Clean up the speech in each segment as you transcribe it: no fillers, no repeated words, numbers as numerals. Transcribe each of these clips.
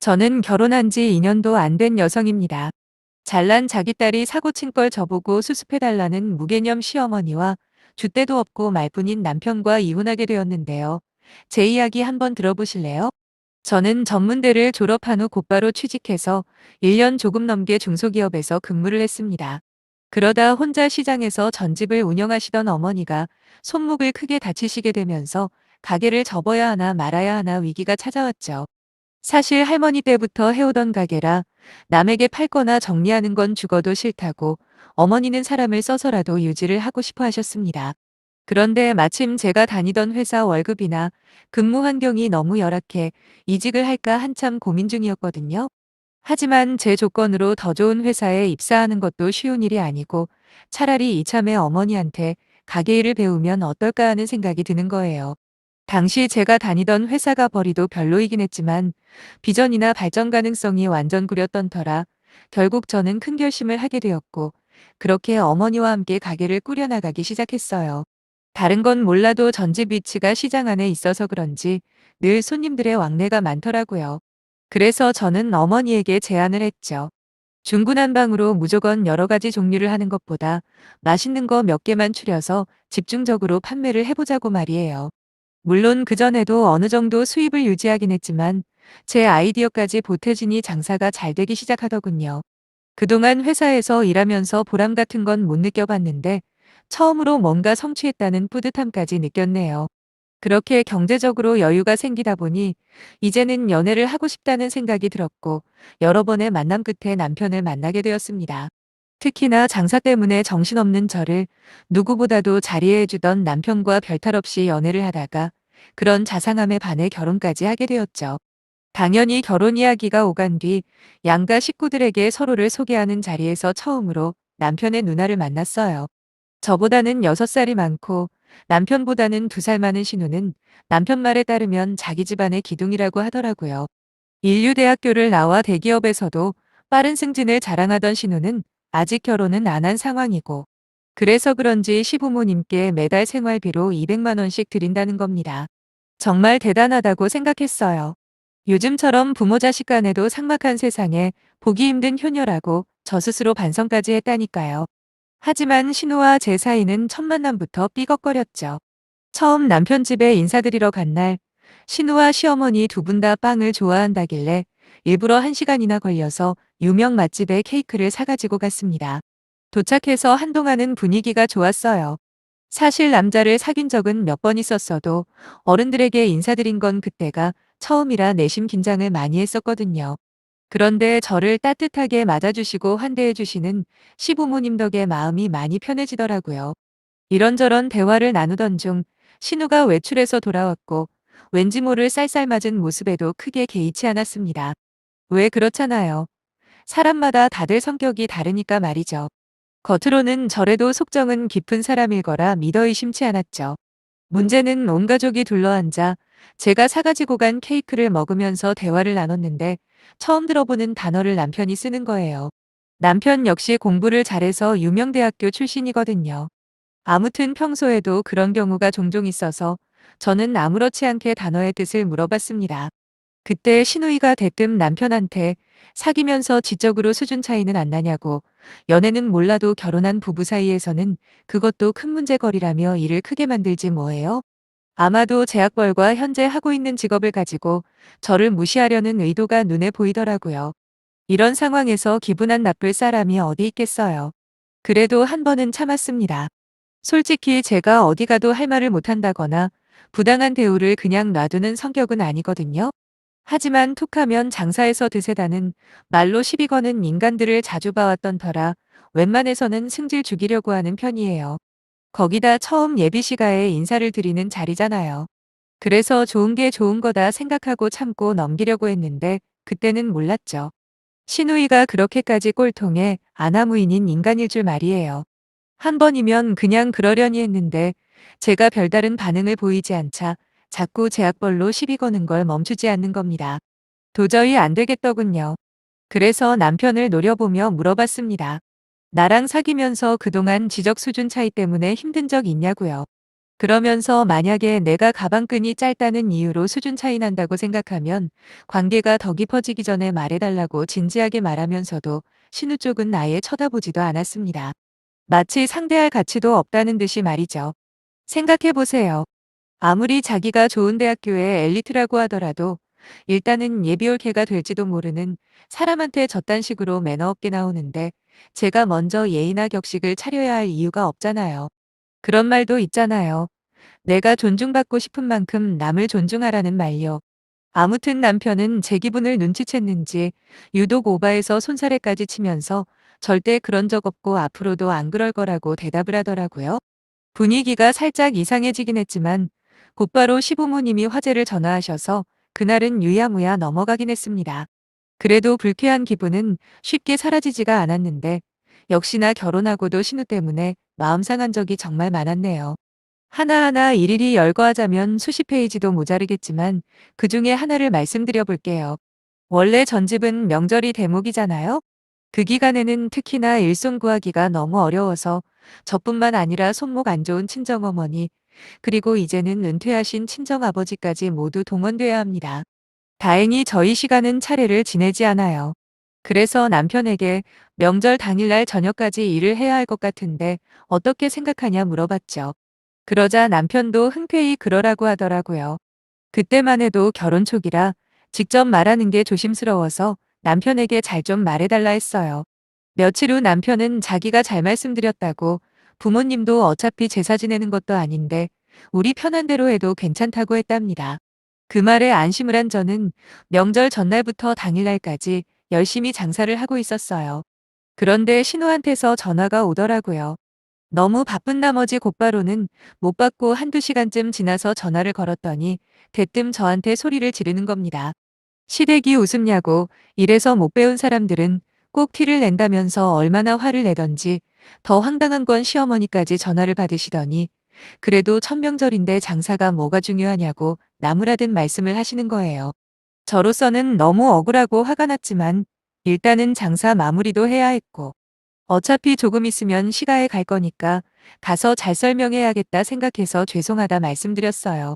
저는 결혼한 지 2년도 안 된 여성입니다. 잘난 자기 딸이 사고 친 걸 저보고 수습해달라는 무개념 시어머니와 줏대도 없고 말뿐인 남편과 이혼하게 되었는데요. 제 이야기 한번 들어보실래요? 저는 전문대를 졸업한 후 곧바로 취직해서 1년 조금 넘게 중소기업에서 근무를 했습니다. 그러다 혼자 시장에서 전집을 운영하시던 어머니가 손목을 크게 다치시게 되면서 가게를 접어야 하나 말아야 하나 위기가 찾아왔죠. 사실 할머니 때부터 해오던 가게라 남에게 팔거나 정리하는 건 죽어도 싫다고 어머니는 사람을 써서라도 유지를 하고 싶어 하셨습니다. 그런데 마침 제가 다니던 회사 월급이나 근무 환경이 너무 열악해 이직을 할까 한참 고민 중이었거든요. 하지만 제 조건으로 더 좋은 회사에 입사하는 것도 쉬운 일이 아니고 차라리 이참에 어머니한테 가게 일을 배우면 어떨까 하는 생각이 드는 거예요. 당시 제가 다니던 회사가 벌이도 별로이긴 했지만 비전이나 발전 가능성이 완전 구렸던 터라 결국 저는 큰 결심을 하게 되었고 그렇게 어머니와 함께 가게를 꾸려나가기 시작했어요. 다른 건 몰라도 전집 위치가 시장 안에 있어서 그런지 늘 손님들의 왕래가 많더라고요. 그래서 저는 어머니에게 제안을 했죠. 중구난방으로 무조건 여러 가지 종류를 하는 것보다 맛있는 거 몇 개만 추려서 집중적으로 판매를 해보자고 말이에요. 물론 그전에도 어느 정도 수입을 유지하긴 했지만 제 아이디어까지 보태지니 장사가 잘 되기 시작하더군요. 그동안 회사에서 일하면서 보람 같은 건 못 느껴봤는데 처음으로 뭔가 성취했다는 뿌듯함까지 느꼈네요. 그렇게 경제적으로 여유가 생기다 보니 이제는 연애를 하고 싶다는 생각이 들었고 여러 번의 만남 끝에 남편을 만나게 되었습니다. 특히나 장사 때문에 정신없는 저를 누구보다도 자리해주던 남편과 별탈 없이 연애를 하다가 그런 자상함에 반해 결혼까지 하게 되었죠. 당연히 결혼 이야기가 오간 뒤 양가 식구들에게 서로를 소개하는 자리에서 처음으로 남편의 누나를 만났어요. 저보다는 6살이 많고 남편보다는 2살 많은 신우는 남편 말에 따르면 자기 집안의 기둥이라고 하더라고요. 인류대학교를 나와 대기업에서도 빠른 승진을 자랑하던 신우는 아직 결혼은 안 한 상황이고 그래서 그런지 시부모님께 매달 생활비로 200만 원씩 드린다는 겁니다. 정말 대단하다고 생각했어요. 요즘처럼 부모 자식 간에도 삭막한 세상에 보기 힘든 효녀라고 저 스스로 반성까지 했다니까요. 하지만 신우와 제 사이는 첫 만남부터 삐걱거렸죠. 처음 남편 집에 인사드리러 간 날, 신우와 시어머니 두 분 다 빵을 좋아한다길래 일부러 1시간이나 걸려서 유명 맛집에 케이크를 사가지고 갔습니다. 도착해서 한동안은 분위기가 좋았어요. 사실 남자를 사귄 적은 몇 번 있었어도 어른들에게 인사드린 건 그때가 처음이라 내심 긴장을 많이 했었거든요. 그런데 저를 따뜻하게 맞아주시고 환대해주시는 시부모님 덕에 마음이 많이 편해지더라고요. 이런저런 대화를 나누던 중 신우가 외출해서 돌아왔고 왠지 모를 쌀쌀맞은 모습에도 크게 개의치 않았습니다. 왜 그렇잖아요. 사람마다 다들 성격이 다르니까 말이죠. 겉으로는 저래도 속정은 깊은 사람일 거라 믿어 의심치 않았죠. 문제는 온 가족이 둘러앉아 제가 사가지고 간 케이크를 먹으면서 대화를 나눴는데 처음 들어보는 단어를 남편이 쓰는 거예요. 남편 역시 공부를 잘해서 유명대학교 출신이거든요. 아무튼 평소에도 그런 경우가 종종 있어서 저는 아무렇지 않게 단어의 뜻을 물어봤습니다. 그때 신우이가 대뜸 남편한테 사귀면서 지적으로 수준 차이는 안 나냐고 연애는 몰라도 결혼한 부부 사이에서는 그것도 큰 문제거리라며 일을 크게 만들지 뭐예요? 아마도 재학벌과 현재 하고 있는 직업을 가지고 저를 무시하려는 의도가 눈에 보이더라고요. 이런 상황에서 기분 안 나쁠 사람이 어디 있겠어요. 그래도 한 번은 참았습니다. 솔직히 제가 어디 가도 할 말을 못한다거나 부당한 대우를 그냥 놔두는 성격은 아니거든요. 하지만 툭하면 장사에서 드세다는 말로 시비 거는 인간들을 자주 봐왔던 터라 웬만해서는 승질 죽이려고 하는 편이에요. 거기다 처음 예비시가에 인사를 드리는 자리잖아요. 그래서 좋은 게 좋은 거다 생각하고 참고 넘기려고 했는데 그때는 몰랐죠. 신우이가 그렇게까지 꼴통에 아나무인인 인간일 줄 말이에요. 한 번이면 그냥 그러려니 했는데 제가 별다른 반응을 보이지 않자 자꾸 제 악벌로 시비 거는 걸 멈추지 않는 겁니다. 도저히 안 되겠더군요. 그래서 남편을 노려보며 물어봤습니다. 나랑 사귀면서 그동안 지적 수준 차이 때문에 힘든 적 있냐고요. 그러면서 만약에 내가 가방끈이 짧다는 이유로 수준 차이 난다고 생각하면 관계가 더 깊어지기 전에 말해달라고 진지하게 말하면서도 신우 쪽은 아예 쳐다보지도 않았습니다. 마치 상대할 가치도 없다는 듯이 말이죠. 생각해보세요. 아무리 자기가 좋은 대학교의 엘리트라고 하더라도 일단은 예비올케가 될지도 모르는 사람한테 저딴 식으로 매너 없게 나오는데 제가 먼저 예의나 격식을 차려야 할 이유가 없잖아요. 그런 말도 있잖아요. 내가 존중받고 싶은 만큼 남을 존중하라는 말요. 아무튼 남편은 제 기분을 눈치챘는지 유독 오바해서 손사래까지 치면서 절대 그런 적 없고 앞으로도 안 그럴 거라고 대답을 하더라고요. 분위기가 살짝 이상해지긴 했지만 곧바로 시부모님이 화제를 전화하셔서 그날은 유야무야 넘어가긴 했습니다. 그래도 불쾌한 기분은 쉽게 사라지지가 않았는데 역시나 결혼하고도 신우 때문에 마음 상한 적이 정말 많았네요. 하나하나 일일이 열거하자면 수십 페이지도 모자르겠지만 그중에 하나를 말씀드려 볼게요. 원래 전집은 명절이 대목이잖아요. 그 기간에는 특히나 일손 구하기가 너무 어려워서 저뿐만 아니라 손목 안 좋은 친정어머니, 그리고 이제는 은퇴하신 친정아버지까지 모두 동원돼야 합니다. 다행히 저희 시간은 차례를 지내지 않아요. 그래서 남편에게 명절 당일날 저녁까지 일을 해야 할 것 같은데 어떻게 생각하냐 물어봤죠. 그러자 남편도 흔쾌히 그러라고 하더라고요. 그때만 해도 결혼 초기라 직접 말하는 게 조심스러워서 남편에게 잘 좀 말해달라 했어요. 며칠 후 남편은 자기가 잘 말씀드렸다고 부모님도 어차피 제사 지내는 것도 아닌데 우리 편한 대로 해도 괜찮다고 했답니다. 그 말에 안심을 한 저는 명절 전날부터 당일날까지 열심히 장사를 하고 있었어요. 그런데 신우한테서 전화가 오더라고요. 너무 바쁜 나머지 곧바로는 못 받고 한두 시간쯤 지나서 전화를 걸었더니 대뜸 저한테 소리를 지르는 겁니다. 시댁이 웃음냐고 이래서 못 배운 사람들은 꼭 티를 낸다면서 얼마나 화를 내던지 더 황당한 건 시어머니까지 전화를 받으시더니 그래도 천명절인데 장사가 뭐가 중요하냐고 나무라든 말씀을 하시는 거예요. 저로서는 너무 억울하고 화가 났지만 일단은 장사 마무리도 해야 했고 어차피 조금 있으면 시가에 갈 거니까 가서 잘 설명해야겠다 생각해서 죄송하다 말씀드렸어요.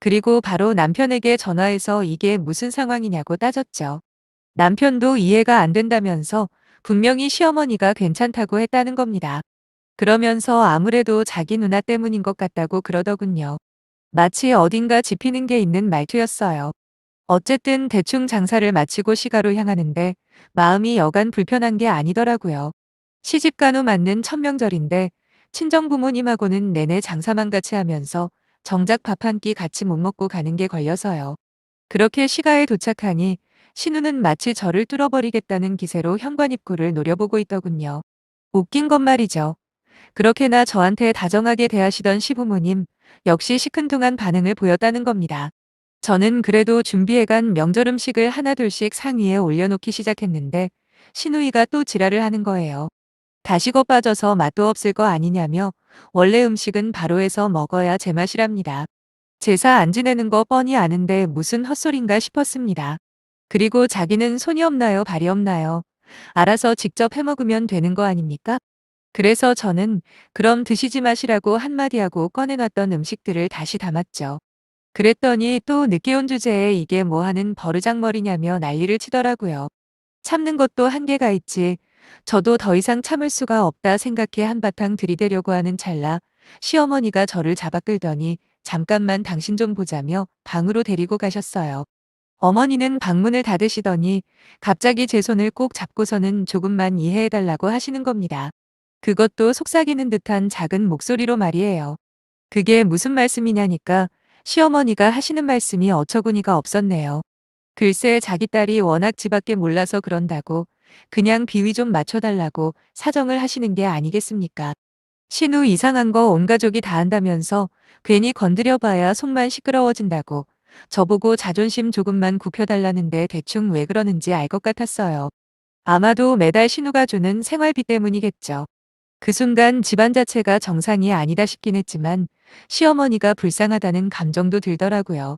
그리고 바로 남편에게 전화해서 이게 무슨 상황이냐고 따졌죠. 남편도 이해가 안 된다면서 분명히 시어머니가 괜찮다고 했다는 겁니다. 그러면서 아무래도 자기 누나 때문인 것 같다고 그러더군요. 마치 어딘가 짚히는 게 있는 말투였어요. 어쨌든 대충 장사를 마치고 시가로 향하는데 마음이 여간 불편한 게 아니더라고요. 시집간 후 맞는 천명절인데 친정부모님하고는 내내 장사만 같이 하면서 정작 밥 한 끼 같이 못 먹고 가는 게 걸려서요. 그렇게 시가에 도착하니 신우는 마치 저를 뚫어버리겠다는 기세로 현관 입구를 노려보고 있더군요. 웃긴 건 말이죠. 그렇게나 저한테 다정하게 대하시던 시부모님 역시 시큰둥한 반응을 보였다는 겁니다. 저는 그래도 준비해간 명절 음식을 하나둘씩 상위에 올려놓기 시작했는데 시누이가 또 지랄을 하는 거예요. 다시고 빠져서 맛도 없을 거 아니냐며 원래 음식은 바로 해서 먹어야 제맛이랍니다. 제사 안 지내는 거 뻔히 아는데 무슨 헛소린가 싶었습니다. 그리고 자기는 손이 없나요, 발이 없나요? 알아서 직접 해먹으면 되는 거 아닙니까? 그래서 저는 그럼 드시지 마시라고 한마디 하고 꺼내놨던 음식들을 다시 담았죠. 그랬더니 또 늦게 온 주제에 이게 뭐 하는 버르장머리냐며 난리를 치더라고요. 참는 것도 한계가 있지. 저도 더 이상 참을 수가 없다 생각해 한바탕 들이대려고 하는 찰나 시어머니가 저를 잡아 끌더니 잠깐만 당신 좀 보자며 방으로 데리고 가셨어요. 어머니는 방문을 닫으시더니 갑자기 제 손을 꼭 잡고서는 조금만 이해해달라고 하시는 겁니다. 그것도 속삭이는 듯한 작은 목소리로 말이에요. 그게 무슨 말씀이냐니까 시어머니가 하시는 말씀이 어처구니가 없었네요. 글쎄 자기 딸이 워낙 지밖에 몰라서 그런다고 그냥 비위 좀 맞춰달라고 사정을 하시는 게 아니겠습니까? 신우 이상한 거 온 가족이 다 한다면서 괜히 건드려봐야 속만 시끄러워진다고 저보고 자존심 조금만 굽혀달라는데 대충 왜 그러는지 알 것 같았어요. 아마도 매달 신우가 주는 생활비 때문이겠죠. 그 순간 집안 자체가 정상이 아니다 싶긴 했지만 시어머니가 불쌍하다는 감정도 들더라고요.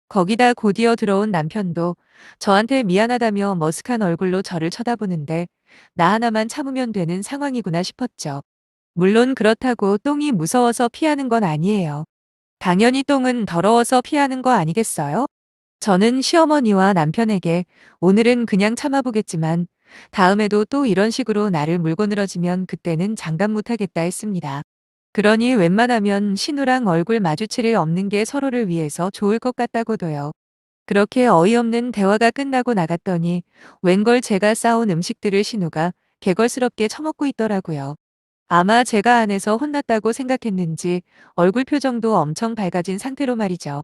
거기다 곧이어 들어온 남편도 저한테 미안하다며 머쓱한 얼굴로 저를 쳐다보는데 나 하나만 참으면 되는 상황이구나 싶었죠. 물론 그렇다고 똥이 무서워서 피하는 건 아니에요. 당연히 똥은 더러워서 피하는 거 아니겠어요? 저는 시어머니와 남편에게 오늘은 그냥 참아보겠지만 다음에도 또 이런 식으로 나를 물고 늘어지면 그때는 장담 못하겠다 했습니다. 그러니 웬만하면 신우랑 얼굴 마주칠 일 없는 게 서로를 위해서 좋을 것 같다고도요. 그렇게 어이없는 대화가 끝나고 나갔더니 웬걸 제가 싸온 음식들을 신우가 개걸스럽게 처먹고 있더라고요. 아마 제가 안에서 혼났다고 생각했는지 얼굴 표정도 엄청 밝아진 상태로 말이죠.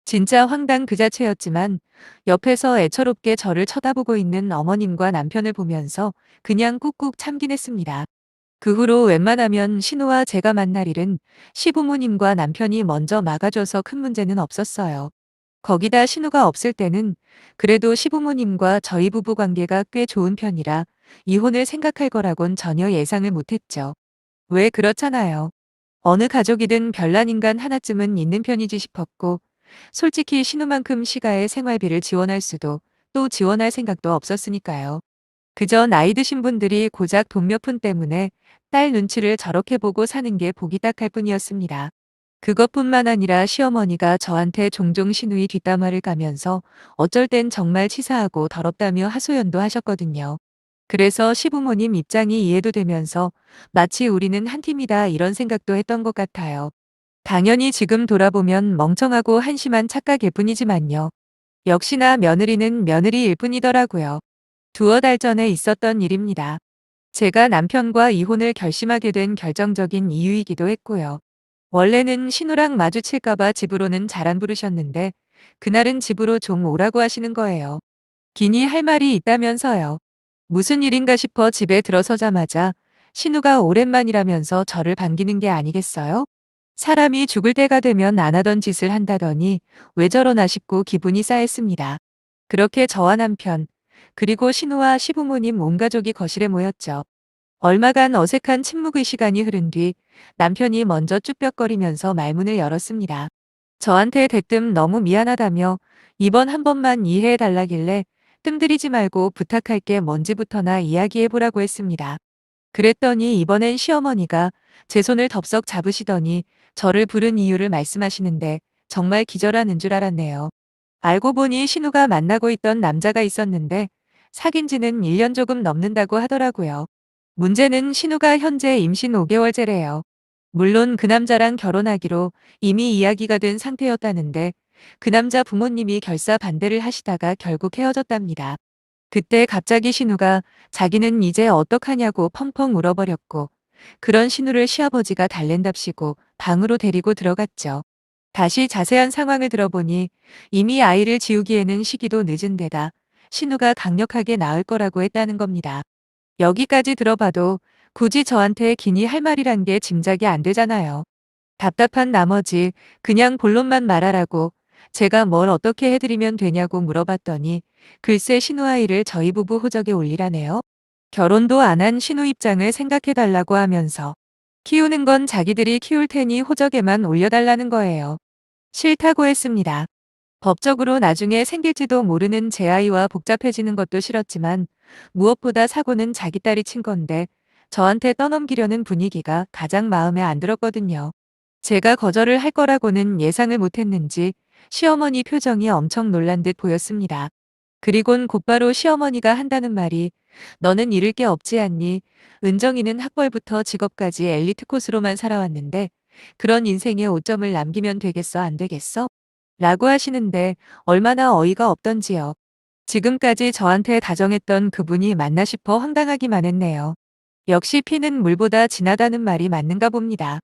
진짜 황당 그 자체였지만 옆에서 애처롭게 저를 쳐다보고 있는 어머님과 남편을 보면서 그냥 꾹꾹 참긴 했습니다. 그 후로 웬만하면 신우와 제가 만날 일은 시부모님과 남편이 먼저 막아줘서 큰 문제는 없었어요. 거기다 신우가 없을 때는 그래도 시부모님과 저희 부부 관계가 꽤 좋은 편이라 이혼을 생각할 거라곤 전혀 예상을 못했죠. 왜 그렇잖아요. 어느 가족이든 별난 인간 하나쯤은 있는 편이지 싶었고, 솔직히 신우만큼 시가의 생활비를 지원할 수도 또 지원할 생각도 없었으니까요. 그저 나이 드신 분들이 고작 돈 몇 푼 때문에 딸 눈치를 저렇게 보고 사는 게 보기 딱할 뿐이었습니다. 그것뿐만 아니라 시어머니가 저한테 종종 시누이 뒷담화를 까면서 어쩔 땐 정말 치사하고 더럽다며 하소연도 하셨거든요. 그래서 시부모님 입장이 이해도 되면서 마치 우리는 한 팀이다 이런 생각도 했던 것 같아요. 당연히 지금 돌아보면 멍청하고 한심한 착각일 뿐이지만요. 역시나 며느리는 며느리일 뿐이더라고요. 두어 달 전에 있었던 일입니다. 제가 남편과 이혼을 결심하게 된 결정적인 이유이기도 했고요. 원래는 신우랑 마주칠까봐 집으로는 잘 안 부르셨는데 그날은 집으로 좀 오라고 하시는 거예요. 기니 할 말이 있다면서요. 무슨 일인가 싶어 집에 들어서자마자 신우가 오랜만이라면서 저를 반기는 게 아니겠어요? 사람이 죽을 때가 되면 안 하던 짓을 한다더니 왜 저러나 싶고 기분이 싸했습니다. 그렇게 저와 남편, 그리고 신우와 시부모님 온 가족이 거실에 모였죠. 얼마간 어색한 침묵의 시간이 흐른 뒤 남편이 먼저 쭈뼛거리면서 말문을 열었습니다. 저한테 대뜸 너무 미안하다며 이번 한 번만 이해해 달라길래 뜸들이지 말고 부탁할 게 뭔지부터나 이야기해 보라고 했습니다. 그랬더니 이번엔 시어머니가 제 손을 덥석 잡으시더니 저를 부른 이유를 말씀하시는데 정말 기절하는 줄 알았네요. 알고 보니 신우가 만나고 있던 남자가 있었는데 사귄 지는 1년 조금 넘는다고 하더라고요. 문제는 신우가 현재 임신 5개월째래요. 물론 그 남자랑 결혼하기로 이미 이야기가 된 상태였다는데 그 남자 부모님이 결사 반대를 하시다가 결국 헤어졌답니다. 그때 갑자기 신우가 자기는 이제 어떡하냐고 펑펑 울어버렸고 그런 신우를 시아버지가 달랜답시고 방으로 데리고 들어갔죠. 다시 자세한 상황을 들어보니 이미 아이를 지우기에는 시기도 늦은 데다 신우가 강력하게 낳을 거라고 했다는 겁니다. 여기까지 들어봐도 굳이 저한테 기니 할 말이란 게 짐작이 안 되잖아요. 답답한 나머지 그냥 본론만 말하라고 제가 뭘 어떻게 해드리면 되냐고 물어봤더니 글쎄 신우 아이를 저희 부부 호적에 올리라네요. 결혼도 안 한 신우 입장을 생각해달라고 하면서 키우는 건 자기들이 키울 테니 호적에만 올려달라는 거예요. 싫다고 했습니다. 법적으로 나중에 생길지도 모르는 제 아이와 복잡해지는 것도 싫었지만 무엇보다 사고는 자기 딸이 친 건데 저한테 떠넘기려는 분위기가 가장 마음에 안 들었거든요. 제가 거절을 할 거라고는 예상을 못했는지 시어머니 표정이 엄청 놀란 듯 보였습니다. 그리곤 곧바로 시어머니가 한다는 말이 너는 잃을 게 없지 않니? 은정이는 학벌부터 직업까지 엘리트 코스로만 살아왔는데 그런 인생에 오점을 남기면 되겠어 안 되겠어? 라고 하시는데 얼마나 어이가 없던지요. 지금까지 저한테 다정했던 그분이 맞나 싶어 황당하기만 했네요. 역시 피는 물보다 진하다는 말이 맞는가 봅니다.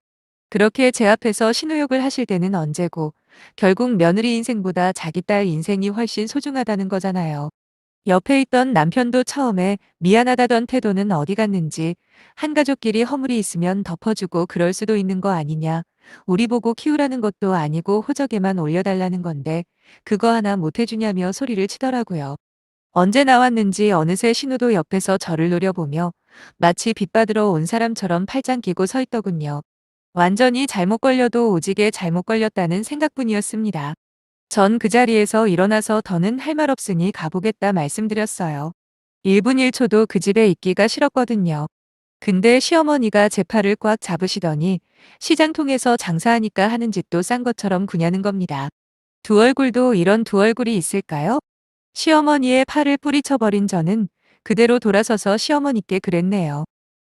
그렇게 제 앞에서 신우욕을 하실 때는 언제고 결국 며느리 인생보다 자기 딸 인생이 훨씬 소중하다는 거잖아요. 옆에 있던 남편도 처음에 미안하다던 태도는 어디 갔는지 한 가족끼리 허물이 있으면 덮어주고 그럴 수도 있는 거 아니냐. 우리 보고 키우라는 것도 아니고 호적에만 올려달라는 건데 그거 하나 못 해주냐며 소리를 치더라고요. 언제 나왔는지 어느새 신우도 옆에서 저를 노려보며 마치 빚받으러 온 사람처럼 팔짱 끼고 서 있더군요. 완전히 잘못 걸려도 오지게 잘못 걸렸다는 생각뿐이었습니다. 전 그 자리에서 일어나서 더는 할 말 없으니 가보겠다 말씀드렸어요. 1분 1초도 그 집에 있기가 싫었거든요. 근데 시어머니가 제 팔을 꽉 잡으시더니 시장 통해서 장사하니까 하는 짓도 싼 것처럼 구냐는 겁니다. 두 얼굴도 이런 두 얼굴이 있을까요? 시어머니의 팔을 뿌리쳐버린 저는 그대로 돌아서서 시어머니께 그랬네요.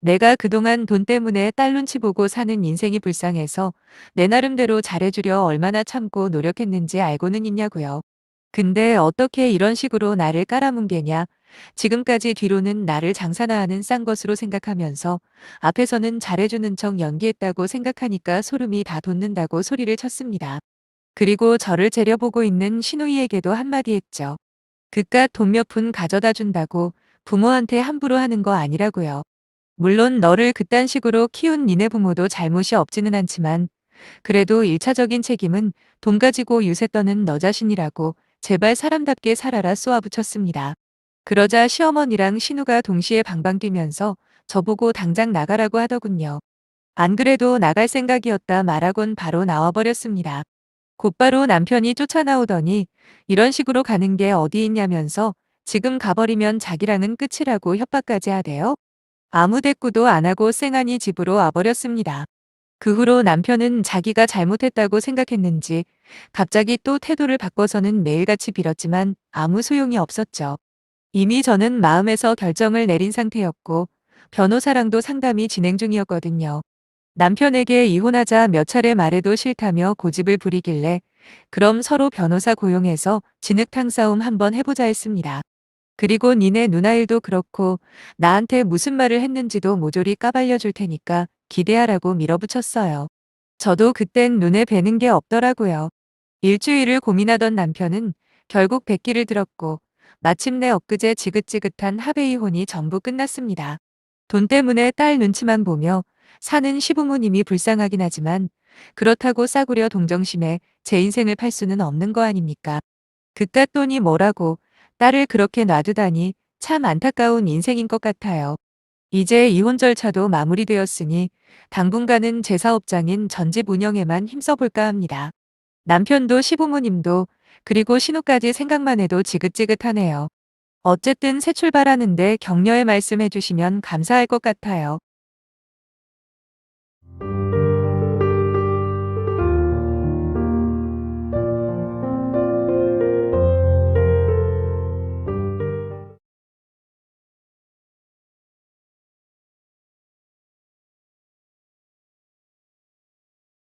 내가 그동안 돈 때문에 딸 눈치 보고 사는 인생이 불쌍해서 내 나름대로 잘해주려 얼마나 참고 노력했는지 알고는 있냐고요. 근데 어떻게 이런 식으로 나를 깔아뭉개냐. 지금까지 뒤로는 나를 장사나 하는 싼 것으로 생각하면서 앞에서는 잘해주는 척 연기했다고 생각하니까 소름이 다 돋는다고 소리를 쳤습니다. 그리고 저를 재려보고 있는 시누이에게도 한마디 했죠. 그깟 돈 몇 푼 가져다 준다고 부모한테 함부로 하는 거 아니라고요. 물론 너를 그딴 식으로 키운 니네 부모도 잘못이 없지는 않지만 그래도 1차적인 책임은 돈 가지고 유세 떠는 너 자신이라고 제발 사람답게 살아라 쏘아붙였습니다. 그러자 시어머니랑 신우가 동시에 방방 뛰면서 저보고 당장 나가라고 하더군요. 안 그래도 나갈 생각이었다 말하곤 바로 나와버렸습니다. 곧바로 남편이 쫓아나오더니 이런 식으로 가는 게 어디 있냐면서 지금 가버리면 자기랑은 끝이라고 협박까지 하대요. 아무 대꾸도 안 하고 쌩하니 집으로 와버렸습니다. 그 후로 남편은 자기가 잘못했다고 생각했는지 갑자기 또 태도를 바꿔서는 매일같이 빌었지만 아무 소용이 없었죠. 이미 저는 마음에서 결정을 내린 상태였고 변호사랑도 상담이 진행 중이었거든요. 남편에게 이혼하자 몇 차례 말해도 싫다며 고집을 부리길래 그럼 서로 변호사 고용해서 진흙탕 싸움 한번 해보자 했습니다. 그리고 니네 누나일도 그렇고 나한테 무슨 말을 했는지도 모조리 까발려 줄 테니까 기대하라고 밀어붙였어요. 저도 그땐 눈에 뵈는 게 없더라고요. 일주일을 고민하던 남편은 결국 백기를 들었고 마침내 엊그제 지긋지긋한 합의 이혼이 전부 끝났습니다. 돈 때문에 딸 눈치만 보며 사는 시부모님이 불쌍하긴 하지만 그렇다고 싸구려 동정심에 제 인생을 팔 수는 없는 거 아닙니까? 그깟 돈이 뭐라고 딸을 그렇게 놔두다니 참 안타까운 인생인 것 같아요. 이제 이혼 절차도 마무리되었으니 당분간은 제 사업장인 전집 운영에만 힘써볼까 합니다. 남편도 시부모님도 그리고 신우까지 생각만 해도 지긋지긋하네요. 어쨌든 새 출발하는데 격려의 말씀 해주시면 감사할 것 같아요.